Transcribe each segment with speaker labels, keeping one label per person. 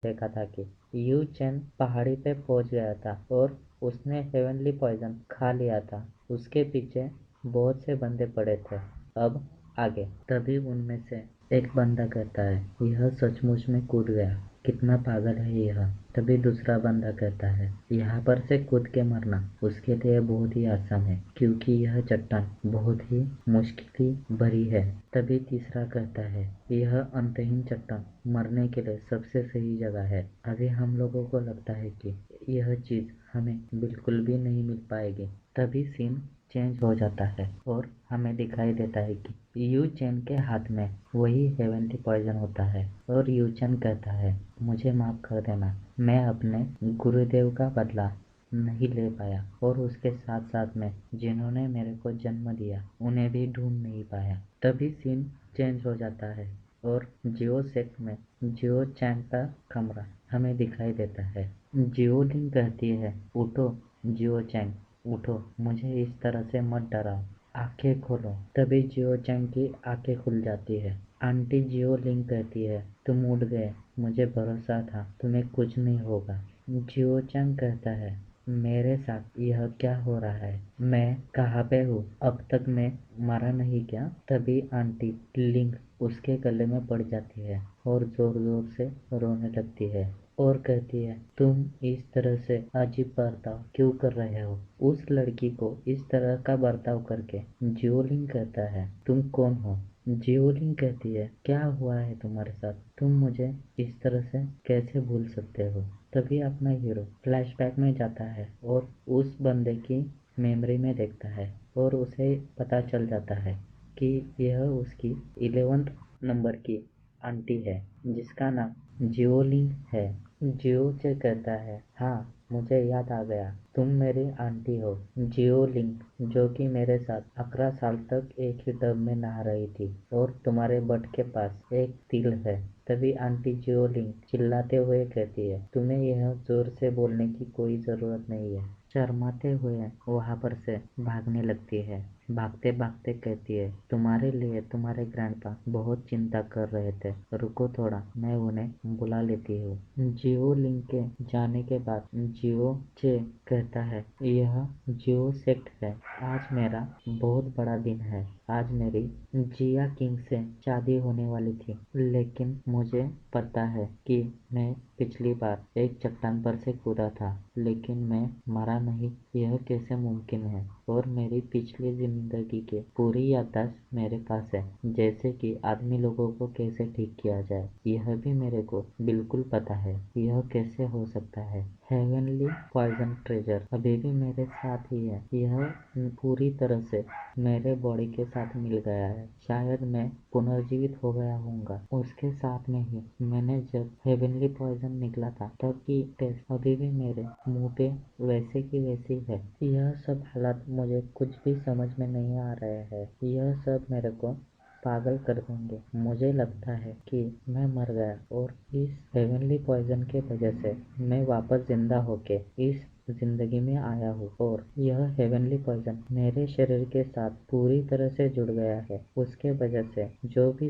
Speaker 1: देखा था कि यू चैन पहाड़ी पे पहुंच गया था और उसने हेवनली पॉइजन खा लिया था। उसके पीछे बहुत से बंदे पड़े थे। अब आगे। तभी उनमें से एक बंदा कहता है, यह सचमुच में कूद गया, कितना पागल है यह। तभी दूसरा बंदा कहता है, यहाँ पर से कूद के मरना उसके लिए बहुत ही आसान है, क्योंकि यह चट्टान बहुत ही मुश्किल भरी है। तभी तीसरा कहता है, यह अंतहीन चट्टान मरने के लिए सबसे सही जगह है। अभी हम लोगों को लगता है कि यह चीज हमें बिल्कुल भी नहीं मिल पाएगी। तभी सीन चेंज हो जाता है और हमें दिखाई देता है कि यू चैन के हाथ में वही हेवनली पॉइजन होता है और यू चैन कहता है, मुझे माफ कर देना, मैं अपने गुरुदेव का बदला नहीं ले पाया और उसके साथ साथ में जिन्होंने मेरे को जन्म दिया उन्हें भी ढूंढ नहीं पाया। तभी सीन चेंज हो जाता है और जियो सेक्ट में जियो चैन का कमरा हमें दिखाई देता है। जियो लिंग कहती है, उठो जियो चैन, उठो, मुझे इस तरह से मत डराओ, आंखें खोलो। तभी जियो चैन की आंखें खुल जाती है। आंटी जियो लिंग कहती है, तुम उठ गए, मुझे भरोसा था तुम्हें कुछ नहीं होगा। जियो चैन कहता है, मेरे साथ यह क्या हो रहा है, मैं कहाँ पे हूँ, अब तक मैं मरा नहीं क्या। तभी आंटी लिंग उसके गले में पड़ जाती है और जोर जोर से रोने लगती है और कहती है, तुम इस तरह से अजीब बर्ताव क्यों कर रहे हो। उस लड़की को इस तरह का बर्ताव करके जियोलिंग कहता है, तुम कौन हो। जियोलिंग कहती है, क्या हुआ है तुम्हारे साथ, तुम मुझे इस तरह से कैसे भूल सकते हो। तभी अपना हीरो फ्लैशबैक में जाता है और उस बंदे की मेमोरी में देखता है और उसे पता चल जाता है कि यह उसकी 11th नंबर की आंटी है जिसका नाम जियोलिंग है। जियो से कहता है, हाँ मुझे याद आ गया, तुम मेरी आंटी हो जियोलिंग, जो कि मेरे साथ 11 साल तक एक ही टब में नहा रही थी और तुम्हारे बट के पास एक तिल है। तभी आंटी जियोलिंग चिल्लाते हुए कहती है, तुम्हें यह जोर से बोलने की कोई जरूरत नहीं है। शर्माते हुए वहां पर से भागने लगती है। भागते भागते कहती है, तुम्हारे लिए तुम्हारे ग्रैंडपा बहुत चिंता कर रहे थे, रुको थोड़ा, मैं उन्हें बुला लेती हूँ। जियो लिंक के जाने के बाद जियो चे कहता है, यह जियो सेक्ट है, आज मेरा बहुत बड़ा दिन है। आज मेरी जिया किंग से शादी होने वाली थी, लेकिन मुझे पता है कि मैं पिछली बार एक चट्टान पर से कूदा था, लेकिन मैं मरा नहीं, यह कैसे मुमकिन है। और मेरी पिछली जिंदगी की पूरी याददाश्त मेरे पास है, जैसे कि आदमी लोगों को कैसे ठीक किया जाए, यह भी मेरे को बिल्कुल पता है। यह कैसे हो सकता है। हेवनली पॉइजन ट्रेजर अभी भी मेरे साथ ही है, यह पूरी तरह से मेरे बॉडी के साथ मिल गया है। शायद मैं पुनर्जीवित हो गया हूँगा उसके साथ में ही। मैंने जब हेवनली पॉइजन निकला था तब की टेस्ट अभी भी मेरे मुंह पे वैसे की वैसी है। यह सब हालात मुझे कुछ भी समझ में नहीं आ रहे हैं। यह सब मेरे को पागल कर देंगे। मुझे लगता है कि मैं मर गया और इस हेवनली पॉइजन के वजह से मैं वापस जिंदा होके इस जिंदगी में आया हूँ और यह हेवनली पॉइजन मेरे शरीर के साथ पूरी तरह से जुड़ गया है। उसके वजह से जो भी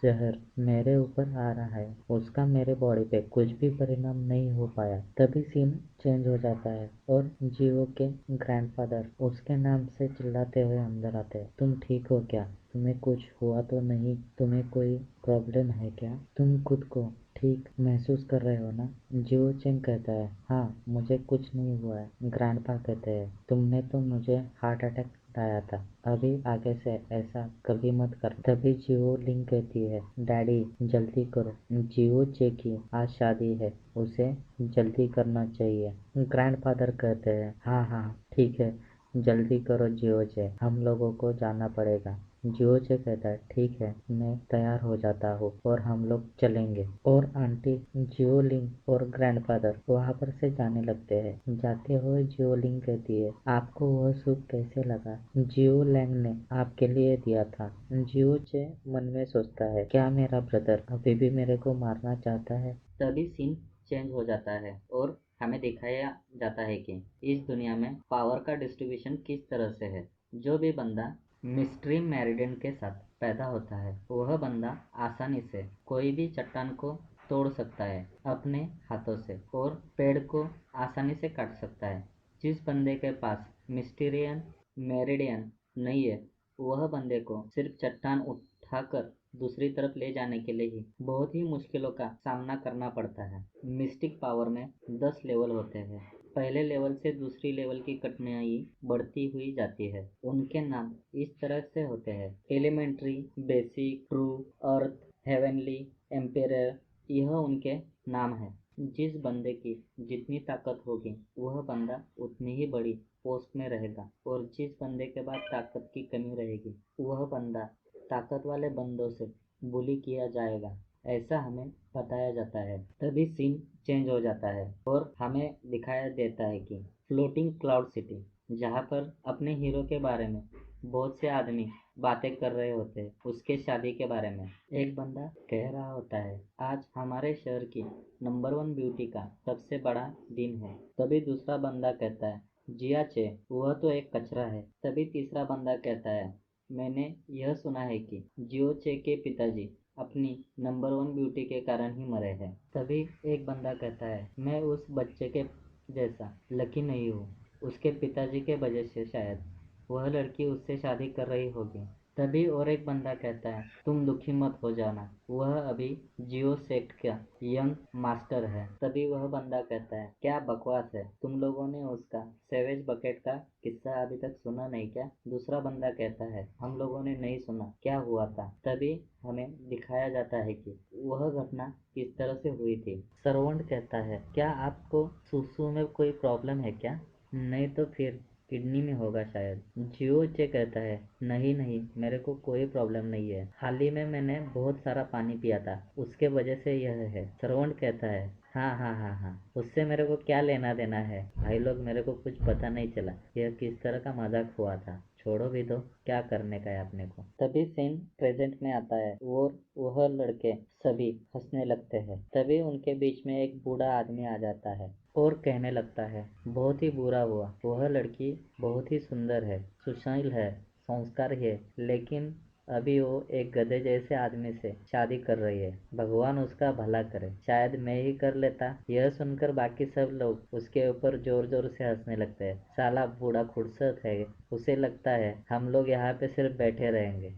Speaker 1: जहर मेरे ऊपर आ रहा है उसका मेरे बॉडी पे कुछ भी परिणाम नहीं हो पाया। तभी सीन चेंज हो जाता है और जियो के ग्रैंडफादर उसके नाम से चिल्लाते हुए अंदर आते हैं, तुम ठीक हो क्या, तुम्हें कुछ हुआ तो नहीं, तुम्हें कोई प्रॉब्लम है क्या, तुम खुद को ठीक महसूस कर रहे हो ना। जियो चेंग कहता है, हाँ मुझे कुछ नहीं हुआ है। ग्रैंडपा कहते हैं, तुमने तो मुझे हार्ट अटैक आया था, अभी आगे से ऐसा कभी मत कर। तभी जियो लिंग कहती है, डैडी जल्दी करो, जियो चे की आज शादी है, उसे जल्दी करना चाहिए। ग्रैंडफादर कहते हैं, हाँ हाँ ठीक है, जल्दी करो जियो चे, हम लोगों को जाना पड़ेगा। जियो चे कहता है, ठीक है मैं तैयार हो जाता हूँ और हम लोग चलेंगे। और आंटी जियोलिंग और ग्रैंडफादर वहाँ पर से जाने लगते हैं। जाते हुए जियोलिंग कहती है, आपको वह सूप कैसे लगा, जियो लैंग ने आपके लिए दिया था। जियो चे मन में सोचता है, क्या मेरा ब्रदर अभी भी मेरे को मारना चाहता है। तभी सीन चेंज हो जाता है और हमें दिखाया जाता है कि इस दुनिया में पावर का डिस्ट्रीब्यूशन किस तरह से है। जो भी बंदा मिस्ट्री मेरिडियन के साथ पैदा होता है वह बंदा आसानी से कोई भी चट्टान को तोड़ सकता है अपने हाथों से और पेड़ को आसानी से काट सकता है। जिस बंदे के पास मिस्टीरियन मेरिडियन नहीं है, वह बंदे को सिर्फ चट्टान उठाकर दूसरी तरफ ले जाने के लिए ही बहुत ही मुश्किलों का सामना करना पड़ता है। मिस्टिक पावर में 10 लेवल होते हैं। पहले लेवल से दूसरी लेवल की कठिनाई बढ़ती हुई जाती है। उनके नाम इस तरह से होते हैं: एलिमेंट्री, बेसिक, ट्रू, अर्थ, हेवनली, एम्पेरर। यह उनके नाम है। जिस बंदे की जितनी ताकत होगी, वह बंदा उतनी ही बड़ी पोस्ट में रहेगा, और जिस बंदे के पास ताकत की कमी रहेगी, वह बंदा ताकत वाले बंदों से बुली किया जाएगा, ऐसा हमें बताया जाता है। तभी सीन चेंज हो जाता है और हमें दिखाया देता है कि फ्लोटिंग क्लाउड सिटी, जहाँ पर अपने हीरो के बारे में बहुत से आदमी बातें कर रहे होते हैं, उसके शादी के बारे में एक बंदा कह रहा होता है, आज हमारे शहर की नंबर 1 ब्यूटी का सबसे बड़ा दिन है। तभी दूसरा बंदा कहता है, जिया चे, वह तो एक कचरा है। तभी तीसरा बंदा कहता है, मैंने यह सुना है कि जियो चे के पिताजी अपनी नंबर 1 ब्यूटी के कारण ही मरे हैं। तभी एक बंदा कहता है, मैं उस बच्चे के जैसा लकी नहीं हूँ, उसके पिताजी के वजह से शायद वह लड़की उससे शादी कर रही होगी। तभी और एक बंदा कहता है, तुम दुखी मत हो जाना, वह अभी जियो सेक्ट का यंग मास्टर है। तभी वह बंदा कहता है, क्या बकवास है, तुम लोगों ने उसका सेवेज बकेट का किस्सा अभी तक सुना नहीं क्या? दूसरा बंदा कहता है, हम लोगों ने नहीं सुना, क्या हुआ था? तभी हमें दिखाया जाता है कि वह घटना किस तरह से हुई थी। सर्वेंट कहता है, क्या आपको सुसु में कोई प्रॉब्लम है क्या? नहीं तो फिर किडनी में होगा शायद। जियो चे कहता है, नहीं नहीं, मेरे को कोई प्रॉब्लम नहीं है, हाल ही में मैंने बहुत सारा पानी पिया था, उसके वजह से यह है। सर्वेंट कहता है, हाँ हाँ हाँ हाँ, उससे मेरे को क्या लेना देना है भाई लोग, मेरे को कुछ पता नहीं चला यह किस तरह का मजाक हुआ था, छोड़ो भी दो, क्या करने का है अपने को। तभी सीन प्रेजेंट में आता है और वह लड़के सभी हंसने लगते हैं। तभी उनके बीच में एक बूढ़ा आदमी आ जाता है और कहने लगता है, बहुत ही बुरा हुआ, वह लड़की बहुत ही सुंदर है, सुशील है, संस्कारी है, लेकिन अभी वो एक गधे जैसे आदमी से शादी कर रही है। भगवान उसका भला करे, शायद मैं ही कर लेता। यह सुनकर बाकी सब लोग उसके ऊपर जोर जोर से हंसने लगते हैं। साला बूढ़ा खुड़सत है, उसे लगता है हम लोग यहाँ पे सिर्फ बैठे रहेंगे।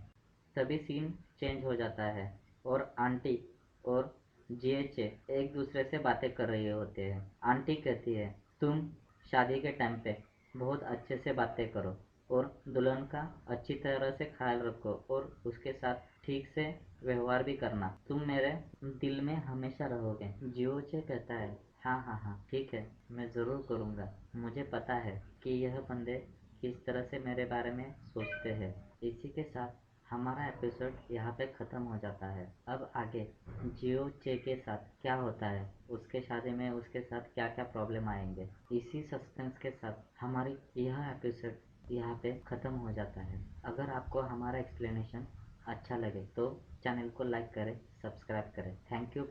Speaker 1: तभी सीन चेंज हो जाता है और आंटी और जीएचए एक दूसरे से बातें कर रहे होते हैं। आंटी कहती है, तुम शादी के टाइम पे बहुत अच्छे से बातें करो और दुल्हन का अच्छी तरह से ख्याल रखो और उसके साथ ठीक से व्यवहार भी करना, तुम मेरे दिल में हमेशा रहोगे। जीओचे कहता है, हाँ हाँ हाँ ठीक है, मैं ज़रूर करूँगा, मुझे पता है कि यह बंदे किस तरह से मेरे बारे में सोचते हैं। इसी के साथ हमारा एपिसोड यहाँ पे ख़त्म हो जाता है। अब आगे जियो चे के साथ क्या होता है, उसके शादी में उसके साथ क्या क्या प्रॉब्लम आएंगे, इसी सस्पेंस के साथ हमारी यह एपिसोड यहाँ पे ख़त्म हो जाता है। अगर आपको हमारा एक्सप्लेनेशन अच्छा लगे तो चैनल को लाइक करें, सब्सक्राइब करें। Thank you.